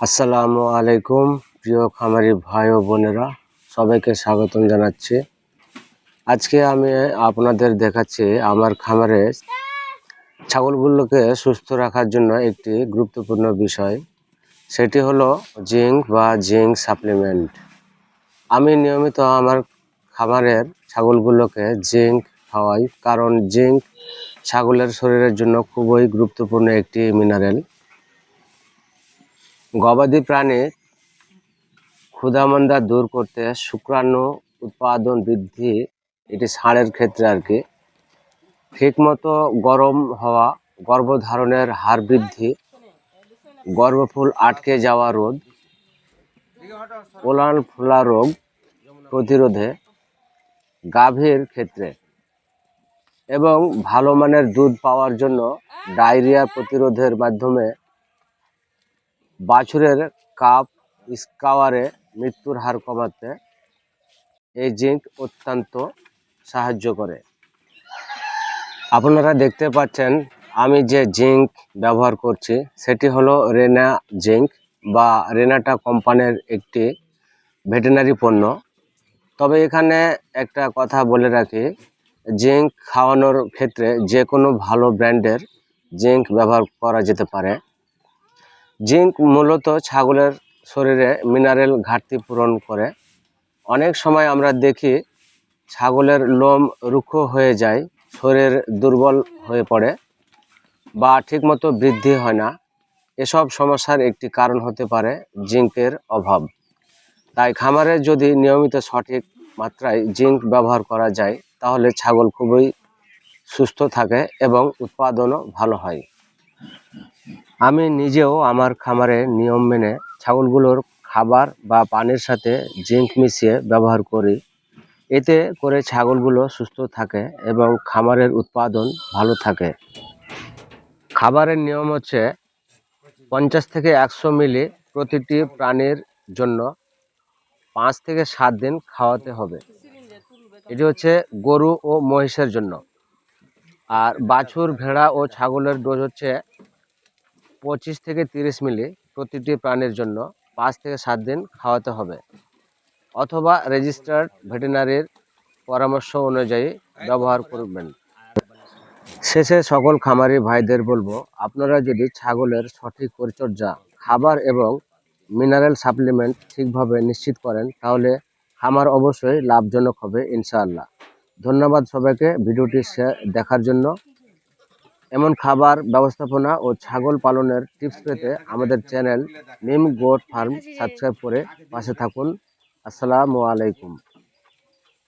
আসসালামু আলাইকুম প্রিয় খামারি ভাই ও বোনেরা, সবাইকে স্বাগতম জানাচ্ছি। আজকে আমি আপনাদের দেখাচ্ছি আমার খামারে ছাগলগুলোকে সুস্থ রাখার জন্য একটি গুরুত্বপূর্ণ বিষয়, সেটি হলো জিঙ্ক সাপ্লিমেন্ট। আমি নিয়মিত আমার খামারের ছাগলগুলোকে জিঙ্ক খাওয়াই, কারণ জিঙ্ক ছাগলের শরীরের জন্য খুবই গুরুত্বপূর্ণ একটি মিনারেল। গবাদি প্রাণীর ক্ষুধামন্দা দূর করতে, শুক্রাণু উৎপাদন বৃদ্ধি, এটি ষাঁড়ের ক্ষেত্রে আর কি, ঠিকমতো গরম হওয়া, গর্ভধারণের হার বৃদ্ধি, গর্ভফুল আটকে যাওয়া রোধ, ওলান ফোলা রোগ প্রতিরোধে গাভীর ক্ষেত্রে, এবং ভালো মানের দুধ পাওয়ার জন্য ডায়রিয়া প্রতিরোধের মাধ্যমে বাছুরের কাফ স্কাওয়ারে মৃত্যুর হার কমাতে এই জিঙ্ক অত্যন্ত সাহায্য করে। আপনারা দেখতে পাচ্ছেন আমি যে জিঙ্ক ব্যবহার করছি সেটি হলো রেনা জিঙ্ক বা রেনাটা কোম্পানির একটি ভেটেরিনারি পণ্য। তবে এখানে একটা কথা বলে রাখি, জিঙ্ক খাওয়ানোর ক্ষেত্রে যে কোনো ভালো ব্র্যান্ডের জিঙ্ক ব্যবহার করা যেতে পারে। জিঙ্ক মূলত ছাগলের শরীরে মিনারেল ঘাটতি পূরণ করে। অনেক সময় আমরা দেখি ছাগলের লোম রুক্ষ হয়ে যায়, শরীর দুর্বল হয়ে পড়ে বা ঠিকমতো বৃদ্ধি হয় না। এসব সমস্যার একটি কারণ হতে পারে জিঙ্কের অভাব। তাই খামারে যদি নিয়মিত সঠিক মাত্রায় জিঙ্ক ব্যবহার করা যায় তাহলে ছাগল খুবই সুস্থ থাকে এবং উৎপাদনও ভালো হয়। আমি নিজেও আমার খামারে নিয়ম মেনে ছাগলগুলোর খাবার বা পানির সাথে জিঙ্ক মিশিয়ে ব্যবহার করি। এতে করে ছাগলগুলো সুস্থ থাকে এবং খামারের উৎপাদন ভালো থাকে। খাবারের নিয়ম হচ্ছে 50 থেকে 100 মিলি প্রতিটি প্রাণীর জন্য 5 থেকে 7 দিন খাওয়াতে হবে। এটি হচ্ছে গরু ও মহিষের জন্য। আর বাছুর, ভেড়া ও ছাগলের ডোজ হচ্ছে 25 থেকে 30 মিলি প্রতিটি প্রাণীর জন্য 5 থেকে 7 দিন খাওয়াতে হবে, অথবা রেজিস্টার্ড ভেটেরিনারির পরামর্শ অনুযায়ী ব্যবহার করবেন। শেষে সকল খামারি ভাইদের বলবো, আপনারা যদি ছাগলের সঠিক পরিচর্যা, খাবার এবং মিনারেল সাপ্লিমেন্ট ঠিকভাবে নিশ্চিত করেন তাহলে খামার অবশ্যই লাভজনক হবে ইনশাআল্লাহ। ধন্যবাদ সবাইকে ভিডিওটি দেখার জন্য। এমন খাবার ব্যবস্থাপনা ও ছাগল পালনের টিপস পেতে আমাদের চ্যানেল নিম গোট ফার্ম সাবস্ক্রাইব করে পাশে থাকুন। আসসালামু আলাইকুম।